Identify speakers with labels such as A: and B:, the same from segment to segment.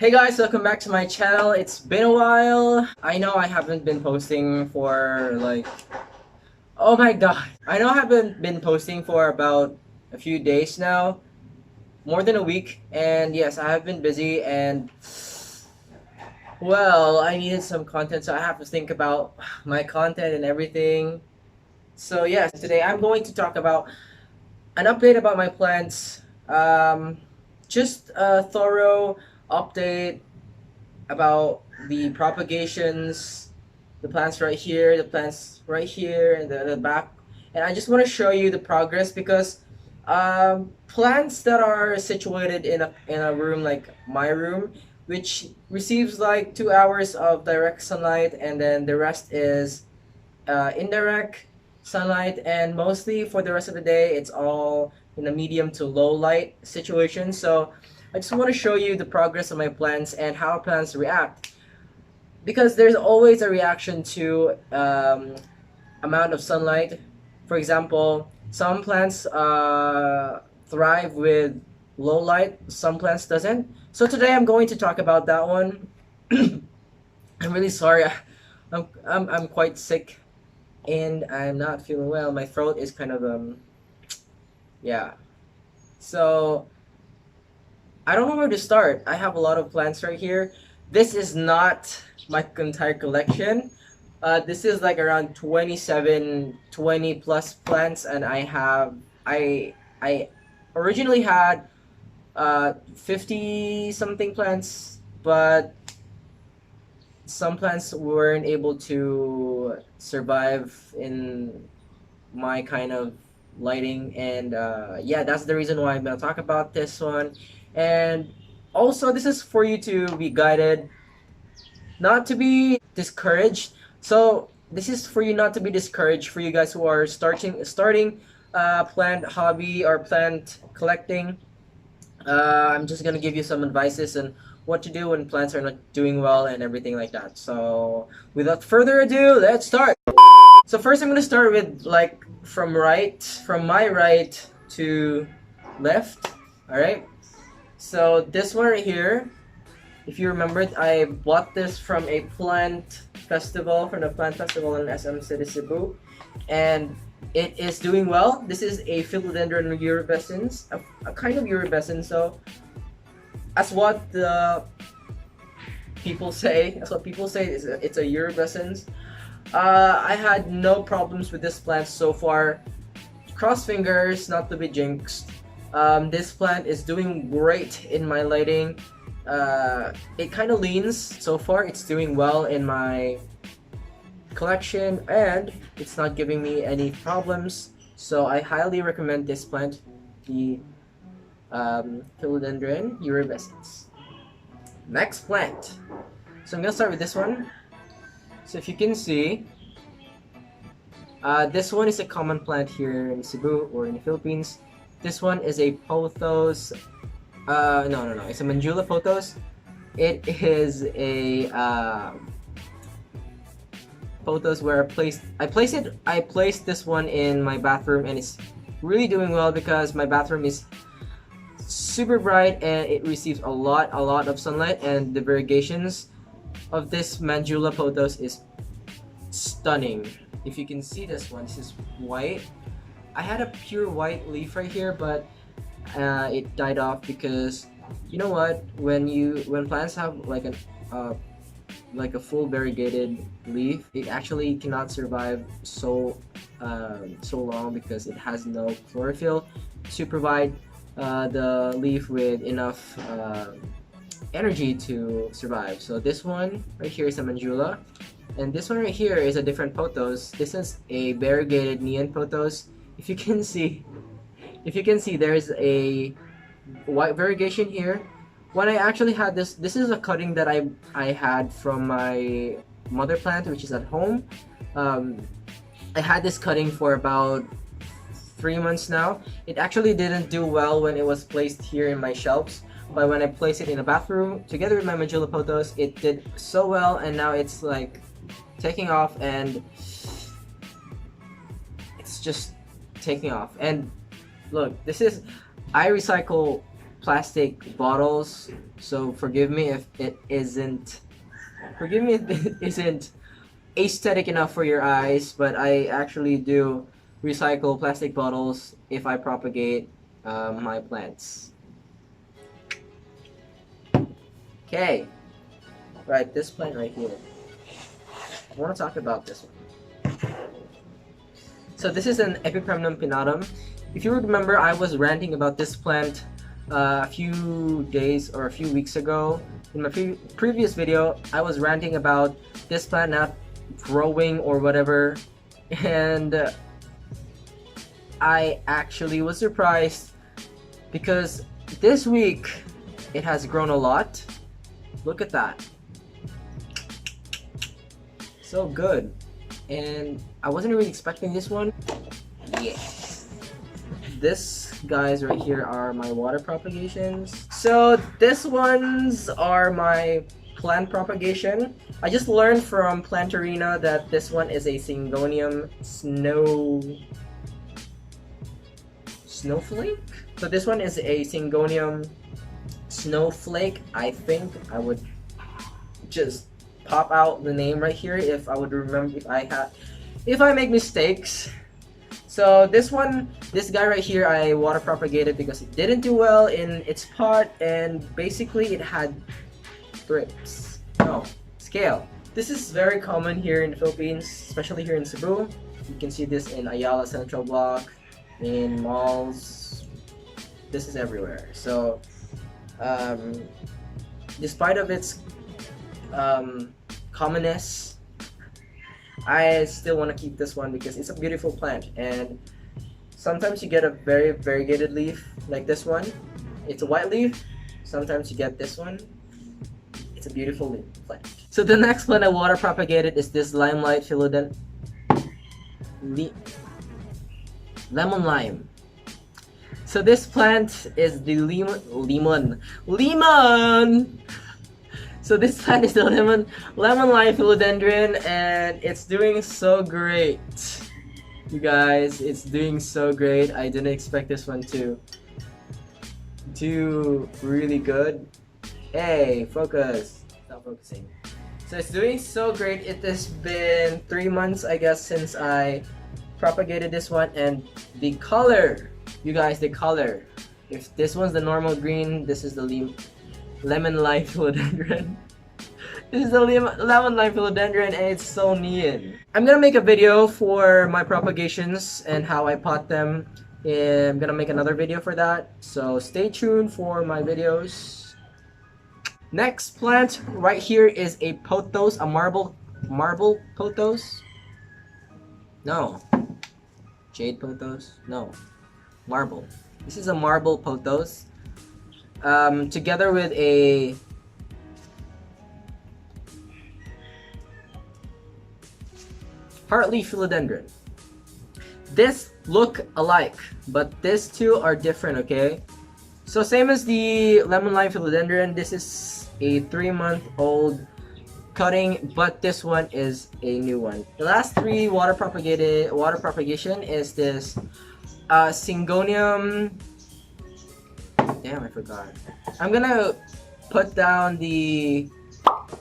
A: Hey guys, welcome back to my channel. It's been a while. I know I haven't been posting for oh my god. I know I haven't been posting for about a few days now, more than a week. And yes, I have been busy and well, I needed some content, so I have to think about my content and everything. So yes, today I'm going to talk about an update about my plants. Just a thorough update about the propagations, the plants right here, the plants right here, and the back. And I just want to show you the progress because plants that are situated in a room like my room, which receives like 2 hours of direct sunlight, and then the rest is indirect sunlight, and mostly for the rest of the day, it's all in a medium to low light situation. So I just want to show you the progress of my plants and how plants react. Because there's always a reaction to amount of sunlight. For example, some plants thrive with low light, some plants doesn't. So today I'm going to talk about that one. I'm really sorry. I'm quite sick and I'm not feeling well. My throat is kind of yeah. So I don't know where to start. I have a lot of plants right here. This is not my entire collection. This is like around 27, 20 plus plants, and I originally had 50 something plants, but some plants weren't able to survive in my kind of lighting, and yeah, that's the reason why I'm gonna talk about this one. And also, this is for you to be guided, not to be discouraged. So this is for you not to be discouraged, for you guys who are starting plant hobby or plant collecting. I'm just gonna give you some advices on what to do when plants are not doing well and everything like that. So without further ado, let's start. So first I'm gonna start with like from my right to left. Alright. So this one right here, if you remember it, I bought this from a plant festival, from the plant festival in SM City, Cebu. And it is doing well. This is a philodendron urubescens, a kind of urubescens. So as what the people say, it's a urubescens. I had no problems with this plant so far. Cross fingers, not to be jinxed. This plant is doing great in my lighting. It kind of leans. So far, it's doing well in my collection, and it's not giving me any problems. So I highly recommend this plant, the Philodendron urubescens. Next plant. So I'm gonna start with this one. So if you can see, this one is a common plant here in Cebu or in the Philippines. This one is a pothos. No. It's a Manjula pothos. It is a pothos where I placed this one in my bathroom, and it's really doing well because my bathroom is super bright and it receives a lot of sunlight, and the variegations of this Manjula pothos is stunning. If you can see this one, this is white. I had a pure white leaf right here, but it died off because you know what? When plants have like a full variegated leaf, it actually cannot survive so long because it has no chlorophyll to provide the leaf with enough energy to survive. So this one right here is a Manjula, and this one right here is a different pothos. This is a variegated neon pothos. If you can see, there's a white variegation here. When I actually had this is a cutting that I had from my mother plant, which is at home. I had this cutting for about 3 months now. It actually didn't do well when it was placed here in my shelves, but when I placed it in a bathroom together with my Manjula pothos, it did so well, and now it's like taking off, and it's just taking off. And look, I recycle plastic bottles, so forgive me if it isn't aesthetic enough for your eyes, but I actually do recycle plastic bottles if I propagate my plants. Okay, right, this plant right here. I want to talk about this one. So this is an Epipremnum pinnatum. If you remember, I was ranting about this plant a few days or a few weeks ago. In my previous video, I was ranting about this plant not growing or whatever, and I actually was surprised because this week it has grown a lot. Look at that. So good. And I wasn't really expecting this one. Yeah. This guys right here are my water propagations. So this ones are my plant propagation. I just learned from Plantarina that this one is a Syngonium snowflake. So this one is a Syngonium snowflake. I think I would just pop out the name right here if I would remember, if I make mistakes. So this guy right here, I water propagated because it didn't do well in its pot, and basically it had thrips. No, scale. This is very common here in the Philippines, especially here in Cebu. You can see this in Ayala Central Block, in malls. This is everywhere. So despite of its commonness, I still want to keep this one because it's a beautiful plant, and sometimes you get a very variegated leaf like this one. It's a white leaf. Sometimes you get this one. It's a beautiful leaf plant. So the next plant I water propagated is this Limelight Philodendron. Lemon lime. So this plant is the lemon. So this plant is the lemon lime philodendron, and it's doing so great. You guys, it's doing so great. I didn't expect this one to do really good. Hey, focus. Stop focusing. So it's doing so great. It has been 3 months, I guess, since I propagated this one, and the color, you guys, the color. If this one's the normal green, this is the lemon lime philodendron. This is the lemon lime philodendron, and it's so neon. I'm gonna make a video for my propagations and how I pot them. I'm gonna make another video for that, so stay tuned for my videos. Next plant right here is a pothos, a marble pothos. No, jade pothos. No, marble. This is a marble pothos. Together with a heartleaf philodendron. This look alike, but these two are different, okay? So same as the lemon lime philodendron, this is a 3-month-old cutting, but this one is a new one. The last 3 water propagation is this Syngonium. Damn, I forgot. I'm gonna put down the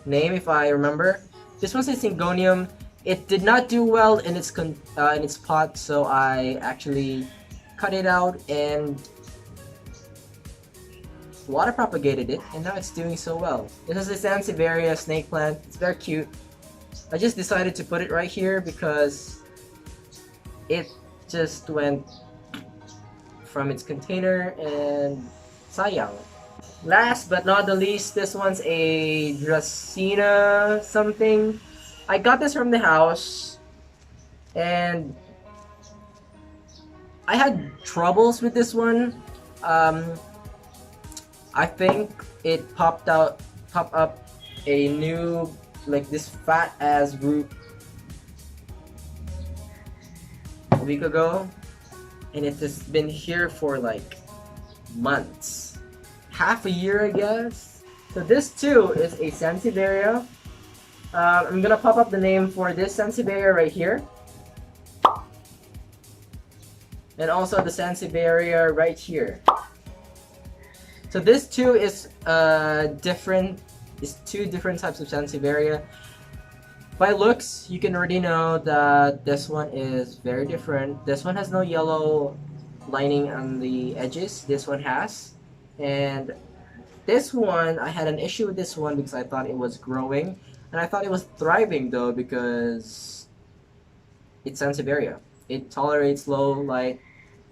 A: name if I remember. This one's a Syngonium. It did not do well in its pot, so I actually cut it out and water propagated it, and now it's doing so well. This is a Sansevieria snake plant. It's very cute. I just decided to put it right here because it just went from its container, and sayang. Last but not the least, this one's a Dracena something. I got this from the house, and I had troubles with this one. I think it popped up a new, like, this fat ass root a week ago, and it has been here for like months, half a year, I guess. So this too is a Sansevieria. I'm gonna pop up the name for this Sansevieria right here, and also the Sansevieria right here. So this too is two different types of Sansevieria. By looks, you can already know that this one is very different. This one has no yellow lining on the edges. This one has. And this one, I had an issue with this one because I thought it was growing. And I thought it was thriving though because it's Sansevieria. It tolerates low light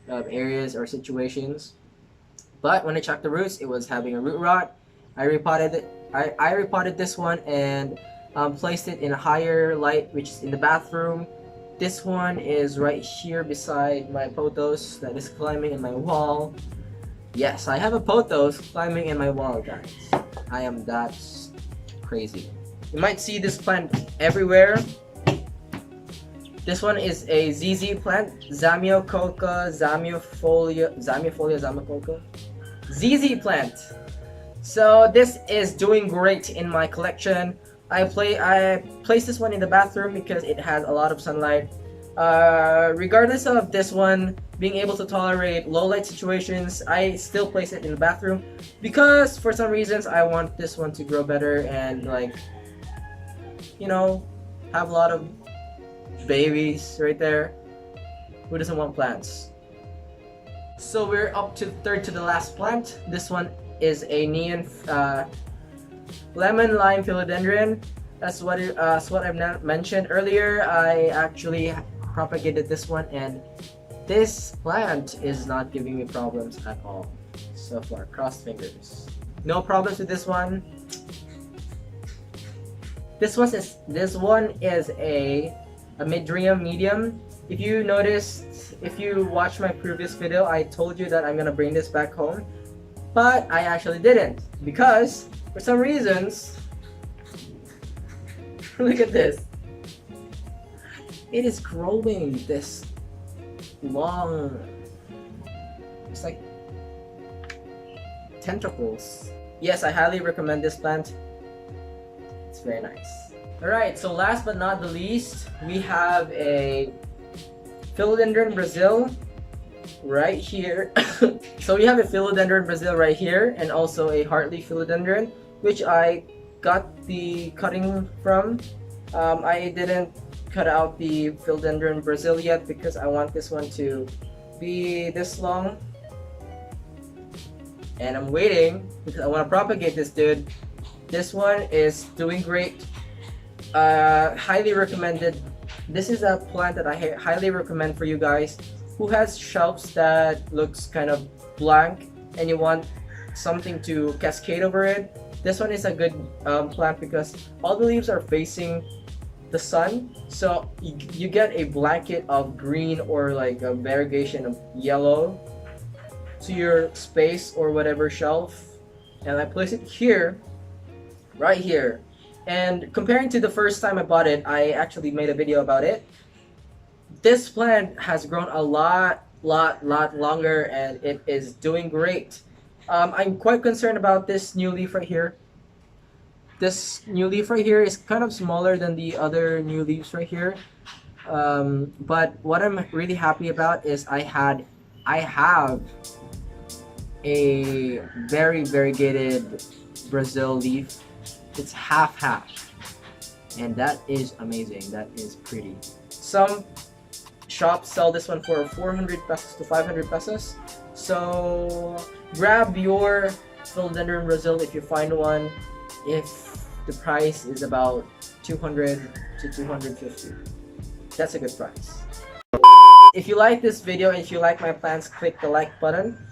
A: areas or situations. But when I checked the roots, it was having a root rot. I repotted it. I repotted this one and placed it in a higher light, which is in the bathroom. This one is right here beside my pothos that is climbing in my wall. Yes, I have a pothos climbing in my wall, guys. I am that crazy. You might see this plant everywhere. This one is a ZZ plant, Zamioculca, Zamiofolia, Zamioculca, ZZ plant. So this is doing great in my collection. I placed this one in the bathroom because it has a lot of sunlight. Regardless of this one being able to tolerate low light situations, I still place it in the bathroom because for some reasons I want this one to grow better and like, you know, have a lot of babies right there. Who doesn't want plants? So we're up to third to the last plant. This one is a neon lemon lime philodendron. That's what I've mentioned earlier. I actually propagated this one and this plant is not giving me problems at all so far. Crossed fingers. No problems with this one. This one is a Midrium medium. If you noticed, if you watched my previous video, I told you that I'm gonna bring this back home, but I actually didn't because for some reasons, look at this. It is growing this long, it's like tentacles. Yes, I highly recommend this plant. It's very nice. Alright, so last but not the least, we have a Philodendron Brazil right here. So we have a Philodendron Brazil right here and also a Hartley Philodendron, which I got the cutting from. I didn't cut out the Philodendron Brazil yet because I want this one to be this long. And I'm waiting because I want to propagate this dude. This one is doing great. Highly recommended. This is a plant that I highly recommend for you guys who has shelves that looks kind of blank and you want something to cascade over it. This one is a good plant because all the leaves are facing the sun, so you get a blanket of green or like a variegation of yellow to your space or whatever shelf. And I place it here, right here. And comparing to the first time I bought it, I actually made a video about it. This plant has grown a lot longer and it is doing great. I'm quite concerned about this new leaf right here. This new leaf right here is kind of smaller than the other new leaves right here. But what I'm really happy about is I have a very variegated Brazil leaf. It's half, and that is amazing. That is pretty. Some shops sell this one for 400 pesos to 500 pesos. So grab your Philodendron Brazil if you find one. If the price is about 200 to 250, that's a good price. If you like this video and if you like my plants, click the like button.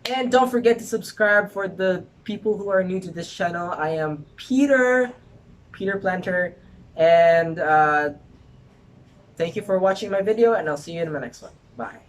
A: And don't forget to subscribe for the people who are new to this channel. I am Peter Planter, and thank you for watching my video, and I'll see you in my next one. Bye.